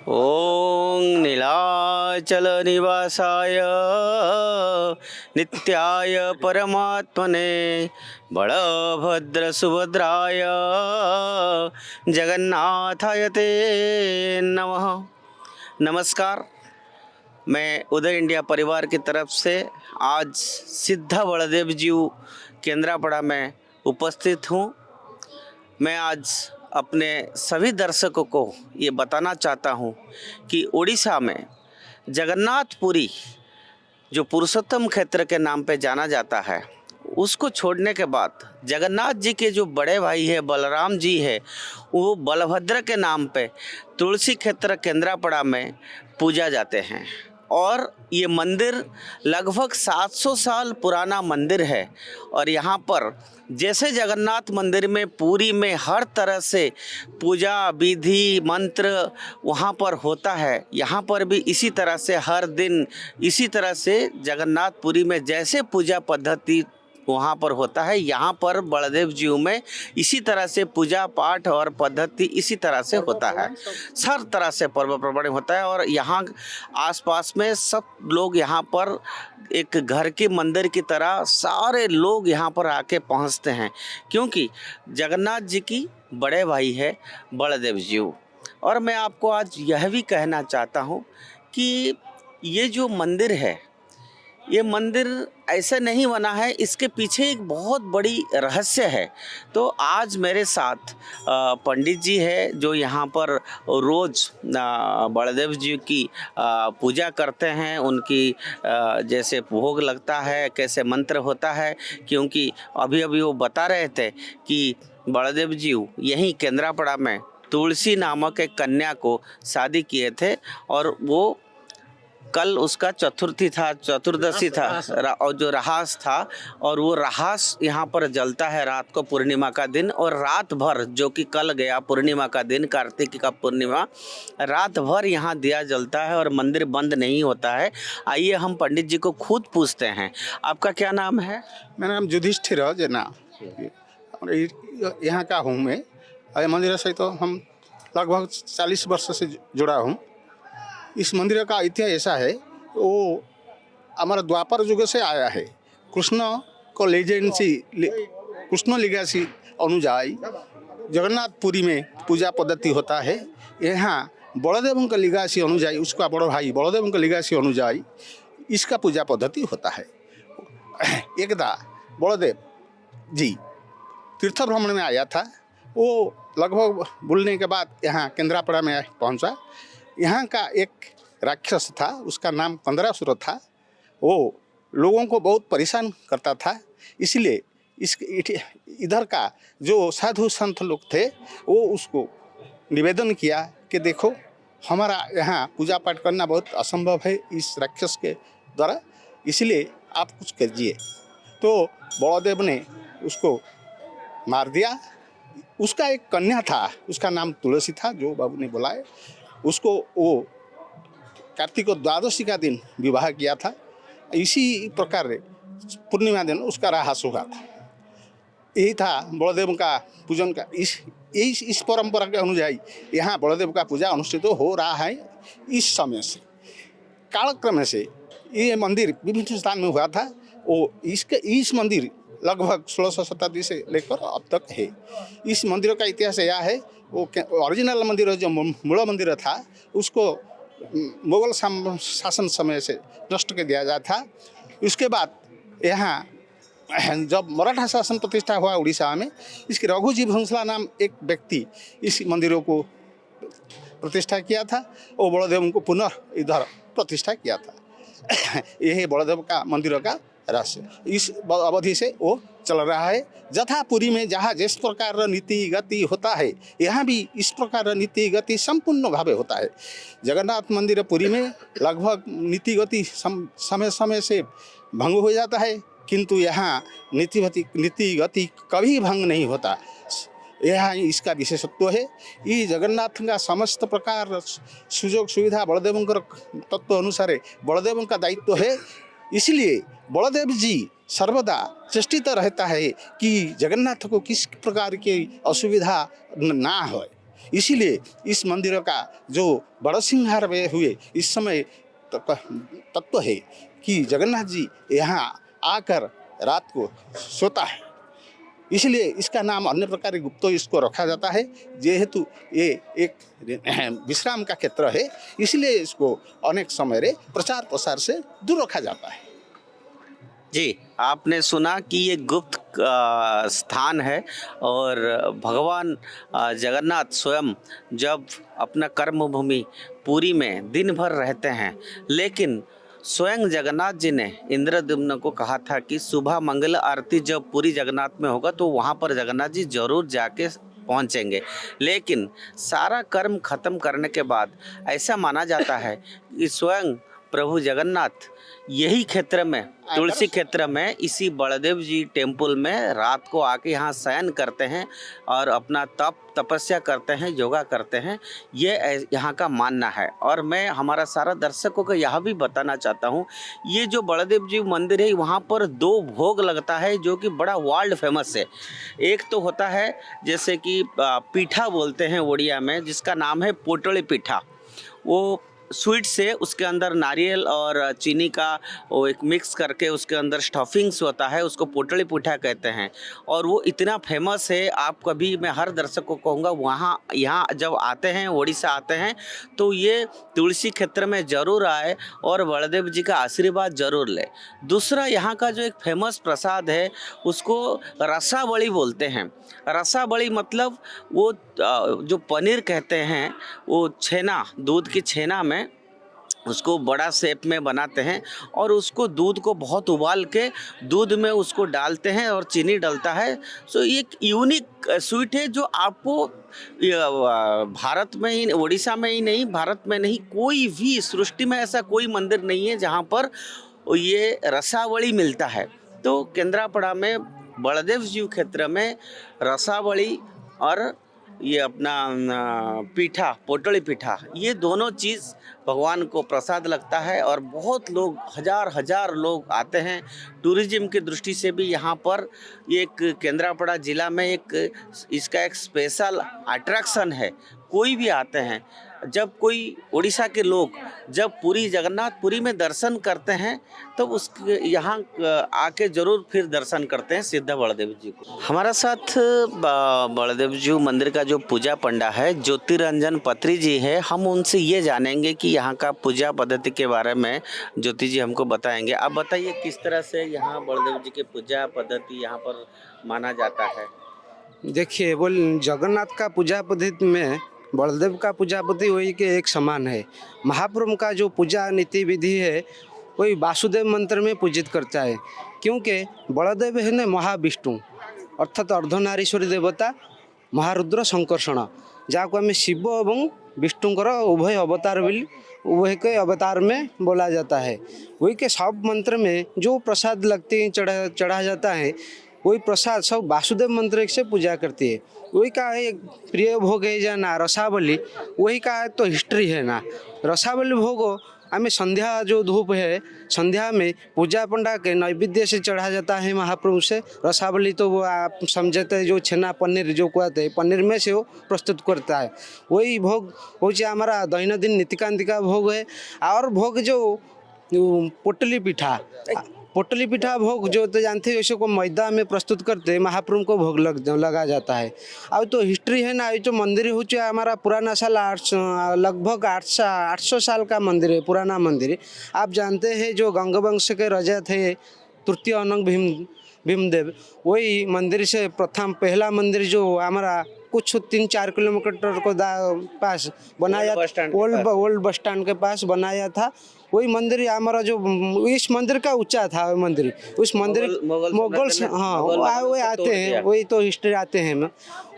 ॐ नीलाचलनिवासाय नित्याय परमात्मने बलभद्रसुभद्राय जगन्नाथाय ते नमः। नमस्कार, मैं उदय इंडिया परिवार की तरफ से आज सिद्धा बलदेव जीव केंद्रापड़ा में उपस्थित हूँ। मैं आज अपने सभी दर्शकों को ये बताना चाहता हूँ कि उड़ीसा में जगन्नाथपुरी जो पुरुषोत्तम क्षेत्र के नाम पे जाना जाता है, उसको छोड़ने के बाद जगन्नाथ जी के जो बड़े भाई है बलराम जी है, वो बलभद्र के नाम पे तुलसी क्षेत्र केंद्रापड़ा में पूजा जाते हैं। और ये मंदिर लगभग 700 साल पुराना मंदिर है। और यहाँ पर जैसे जगन्नाथ मंदिर में पुरी में हर तरह से पूजा विधि मंत्र वहाँ पर होता है, यहाँ पर भी इसी तरह से हर दिन इसी तरह से जगन्नाथपुरी में जैसे पूजा पद्धति वहाँ पर होता है, यहाँ पर बलदेव जी में इसी तरह से पूजा पाठ और पद्धति इसी तरह से होता है। हर तरह से पर्व प्रवण होता है। और यहाँ आसपास में सब लोग यहाँ पर एक घर के मंदिर की तरह सारे लोग यहाँ पर आके पहुँचते हैं, क्योंकि जगन्नाथ जी की बड़े भाई है बलदेव जी। और मैं आपको आज यह भी कहना चाहता हूँ कि ये जो मंदिर है, ये मंदिर ऐसे नहीं बना है, इसके पीछे एक बहुत बड़ी रहस्य है। तो आज मेरे साथ पंडित जी है जो यहाँ पर रोज़ बलदेव जी की पूजा करते हैं। उनकी जैसे भोग लगता है, कैसे मंत्र होता है, क्योंकि अभी अभी वो बता रहे थे कि बलदेव जी यहीं केंद्रापड़ा में तुलसी नामक एक कन्या को शादी किए थे। और वो कल उसका चतुर्दशी था और जो रहास था, और वो रहास यहाँ पर जलता है रात को पूर्णिमा का दिन। और रात भर जो कि कल गया पूर्णिमा का दिन, कार्तिक का पूर्णिमा, रात भर यहाँ दिया जलता है और मंदिर बंद नहीं होता है। आइए हम पंडित जी को खुद पूछते हैं, आपका क्या नाम है? मेरा नाम युधिष्ठिर जना, यहाँ का हूँ मैं। मंदिर से तो हम लगभग 40 वर्ष से जुड़ा हूँ। इस मंदिर का इतिहास ऐसा है, वो हमारा द्वापर युग से आया है। कृष्ण लिगासी अनुजाई जगन्नाथपुरी में पूजा पद्धति होता है। यहाँ बलदेव का लिगासी अनुजाई, उसका बड़ा भाई बलदेव का लिगासी अनुजाई, इसका पूजा पद्धति होता है। एकदा बलदेव जी तीर्थ भ्रमण में आया था। वो लगभग बुलने के बाद यहाँ केंद्रापड़ा में पहुँचा। यहाँ का एक राक्षस था, उसका नाम कंदरासुर था। वो लोगों को बहुत परेशान करता था। इसलिए इधर का जो साधु संत लोग थे, वो उसको निवेदन किया कि देखो, हमारा यहाँ पूजा पाठ करना बहुत असंभव है इस राक्षस के द्वारा, इसलिए आप कुछ कीजिए। तो बलदेव ने उसको मार दिया। उसका एक कन्या था, उसका नाम तुलसी था, जो बाबू ने बुलाए। उसको वो कार्तिक द्वादशी का दिन विवाह किया था। इसी प्रकार पूर्णिमा दिन उसका रहास हुआ था। यही था बलदेव का पूजन का। इस परंपरा के अनुसार यहाँ बलदेव का पूजा अनुष्ठित हो रहा है। इस समय से कालक्रम से ये मंदिर विभिन्न स्थान में हुआ था। वो इस मंदिर लगभग 1600 शताब्दी से लेकर अब तक है। इस मंदिर का इतिहास यह है, वो ओरिजिनल मंदिर जो मूल मंदिर था, उसको मुगल शासन समय से नष्ट कर दिया गया था। उसके बाद यहाँ जब मराठा शासन प्रतिष्ठा हुआ उड़ीसा में, इसके रघुजी भंसला नाम एक व्यक्ति इस मंदिरों को प्रतिष्ठा किया था। वो बलदेव को पुनः इधर प्रतिष्ठा किया था। यही बलदेव का मंदिरों का रहस्य इस अवधि से वो चल रहा है। जथापुरी में जहाँ जिस प्रकार नीति गति होता है, यहाँ भी इस प्रकार नीति गति संपूर्ण भावे होता है। जगन्नाथ मंदिर पुरी में लगभग नीति गति समय समय से भंग हो जाता है, किंतु यहाँ नीति गति कभी भंग नहीं होता। यह इसका विशेषत्व है। ये जगन्नाथ का समस्त प्रकार सुजोग सुविधा बलदेव तत्व अनुसार बलदेव का दायित्व है। इसलिए बलदेव जी सर्वदा चेष्टित रहता है कि जगन्नाथ को किस प्रकार की असुविधा ना हो। इसीलिए इस मंदिर का जो बड़सिंहार में हुए इस समय तत्व है कि जगन्नाथ जी यहाँ आकर रात को सोता है, इसलिए इसका नाम अन्य प्रकार गुप्तो इसको रखा जाता है। जेहेतु ये एक विश्राम का क्षेत्र है, इसलिए इसको अनेक समय रे प्रचार प्रसार से दूर रखा जाता है। जी, आपने सुना कि ये गुप्त स्थान है और भगवान जगन्नाथ स्वयं जब अपना कर्म भूमि पुरी में दिन भर रहते हैं, लेकिन स्वयं जगन्नाथ जी ने इंद्रद्युम्न को कहा था कि सुबह मंगल आरती जब पूरी जगन्नाथ में होगा तो वहाँ पर जगन्नाथ जी जरूर जाके पहुँचेंगे। लेकिन सारा कर्म खत्म करने के बाद ऐसा माना जाता है कि स्वयं प्रभु जगन्नाथ यही क्षेत्र में, तुलसी क्षेत्र में, इसी बलदेव जी टेम्पल में रात को आके यहाँ शयन करते हैं और अपना तपस्या करते हैं, योगा करते हैं। ये यहाँ का मानना है। और मैं हमारा सारा दर्शकों को यह भी बताना चाहता हूँ, ये जो बलदेव जी मंदिर है वहाँ पर 2 भोग लगता है जो कि बड़ा वर्ल्ड फेमस है। एक तो होता है जैसे कि पीठा बोलते हैं उड़िया में, जिसका नाम है पोटली पीठा। वो स्वीट से उसके अंदर नारियल और चीनी का वो एक मिक्स करके उसके अंदर स्टफिंग्स होता है, उसको पोटली पीठा कहते हैं। और वो इतना फेमस है, आप कभी, मैं हर दर्शक को कहूँगा वहाँ यहाँ जब आते हैं, उड़ीसा आते हैं, तो ये तुलसी क्षेत्र में ज़रूर आए और बलदेव जी का आशीर्वाद ज़रूर ले। दूसरा, यहाँ का जो एक फेमस प्रसाद है उसको रसाबली बोलते हैं। रसाबली मतलब वो जो पनीर कहते हैं, वो छेना, दूध की छेना में उसको बड़ा शेप में बनाते हैं और उसको दूध को बहुत उबाल के दूध में उसको डालते हैं और चीनी डलता है। सो ये एक यूनिक स्वीट है जो आपको भारत में ही, उड़ीसा में ही नहीं, भारत में नहीं, कोई भी सृष्टि में ऐसा कोई मंदिर नहीं है जहाँ पर ये रसावली मिलता है। तो केंद्रापड़ा में बलदेव जी क्षेत्र में रसावली और ये अपना पीठा, पोटली पीठा, ये दोनों चीज़ भगवान को प्रसाद लगता है और बहुत लोग, हजार लोग आते हैं। टूरिज्म की दृष्टि से भी यहाँ पर एक केंद्रापड़ा ज़िला में एक इसका एक स्पेशल अट्रैक्शन है। कोई भी आते हैं, जब कोई उड़ीसा के लोग जब पुरी, जगन्नाथपुरी में दर्शन करते हैं तो उसके यहाँ आके ज़रूर फिर दर्शन करते हैं सिद्ध बलदेव जी को। हमारा साथ बलदेव जी मंदिर का जो पूजा पंडा है ज्योतिरंजन पत्री जी है। हम उनसे ये जानेंगे कि यहाँ का पूजा पद्धति के बारे में ज्योति जी हमको बताएंगे। आप बताइए किस तरह से यहाँ बलदेव जी के पूजा पद्धति यहाँ पर माना जाता है। देखिए, बोल जगन्नाथ का पूजा पद्धति में बलदेव का पूजा पद्धति वही के एक समान है। महाप्रभु का जो पूजा नीति विधि है वही वासुदेव मंत्र में पूजित करता है, क्योंकि बलदेव है न महाविष्णु अर्थात अर्धनारीश्वरी देवता, महारुद्र संकर्षण, जहाँ को आम शिव और विष्णुकर उभय अवतार बोली, उभय के अवतार में बोला जाता है। वही के सब मंत्र में जो प्रसाद लगते हैं, चढ़ा जाता है, वही प्रसाद सब वासुदेव मंत्र से पूजा करती है। वही का एक प्रिय भोग है या ना रसावली, वही का तो हिस्ट्री है ना। रसावली भोग हमें संध्या जो धूप है, संध्या में पूजा पंडा के नैवेद्य से चढ़ा जाता है महाप्रभु से। रसावली तो वो आप समझते हैं जो छेना पनीर जो कहते हैं, पनीर में से वो प्रस्तुत करता है। वही भोग हो हमारा दैनंदिन नीतिकांति का भोग है। और भोग जो पोटली पीठा, पोटली पीठा भोग जो तो जानते हैं, वैसे को मैदा में प्रस्तुत करते हैं, महाप्रभु को भोग लगा जाता है। अब तो हिस्ट्री है ना, ये जो मंदिर हो चुका हमारा पुराना साल लगभग 800 साल का मंदिर है, पुराना मंदिर। आप जानते हैं जो गंगवंश के राजा थे तृतीय अनंग भीमदेव, वही मंदिर से प्रथम पहला मंदिर जो हमारा कुछ 3-4 किलोमीटर को पास बनाया, ओल्ड बस स्टैंड के पास बनाया था। वही मंदिर हमारा जो इस मंदिर का ऊंचा था, मंदिर उस मंदिर मुगल, हाँ वो आते हैं, वही तो हिस्ट्री आते हैं।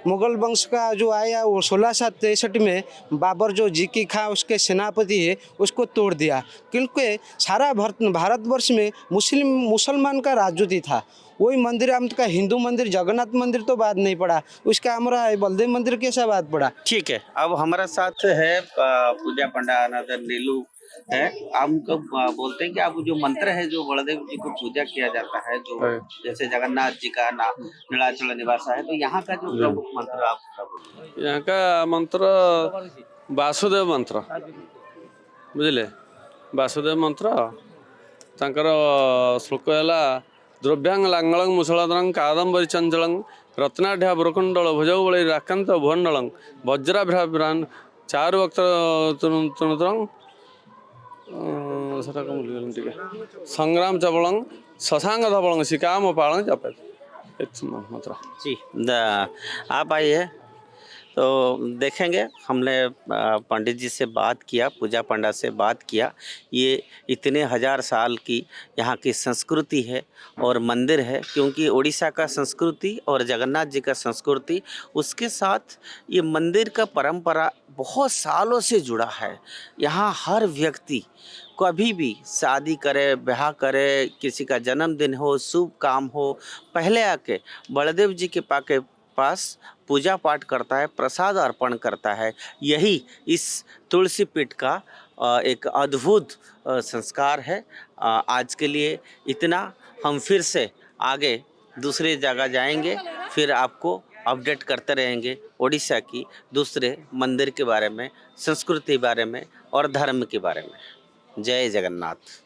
मुगल वंश का जो आया वो 1663 में बाबर जो जीकी खां उसके सेनापति है, उसको तोड़ दिया, क्योंकि सारा भारतवर्ष में मुसलमान का राजनीति था। वही मंदिर हम का हिंदू मंदिर, जगन्नाथ मंदिर तो बाद नहीं पड़ा, उसका हमारा बलदेव मंदिर कैसा बात पड़ा। ठीक है, अब हमारा साथ है पूजा पंडा अनदर नीलू है। हमको बोलते हैं कि आप जो मंत्र है जो बलदेव जी को पूजा किया जाता है, जो है। जैसे जगन्नाथ जी का ना नीलाचल निवासा है, तो यहाँ का जो प्रमुख मंत्र आप क्या बोलते हैं? यहाँ का मंत्र वासुदेव मंत्र बुझिले वासुदेव मंत्र तांकर श्लोक है द्रव्यांग लांगलं मुसलाधरं कादम्बरी चंचलं रत्नाढ्या ब्रकुंडल भुजौ बलि राकांत भुवंडलं वज्राभ्राभ्रान चारु वक्त तुणुतरं सेटा कम भूलिगलि टिके संग्राम चबलं शशांक धबलं शिकाम पालं जपे एक मंत्र जी आप आइए तो देखेंगे। हमने पंडित जी से बात किया, पूजा पंडा से बात किया। ये इतने हजार साल की यहाँ की संस्कृति है और मंदिर है, क्योंकि उड़ीसा का संस्कृति और जगन्नाथ जी का संस्कृति उसके साथ ये मंदिर का परंपरा बहुत सालों से जुड़ा है। यहाँ हर व्यक्ति कभी भी शादी करे, ब्याह करे, किसी का जन्मदिन हो, शुभ काम हो, पहले आके बलदेव जी के पास पूजा पाठ करता है, प्रसाद अर्पण करता है। यही इस तुलसी पीठ का एक अद्भुत संस्कार है। आज के लिए इतना। हम फिर से आगे दूसरी जगह जाएंगे, फिर आपको अपडेट करते रहेंगे उड़ीसा की दूसरे मंदिर के बारे में, संस्कृति के बारे में और धर्म के बारे में। जय जगन्नाथ।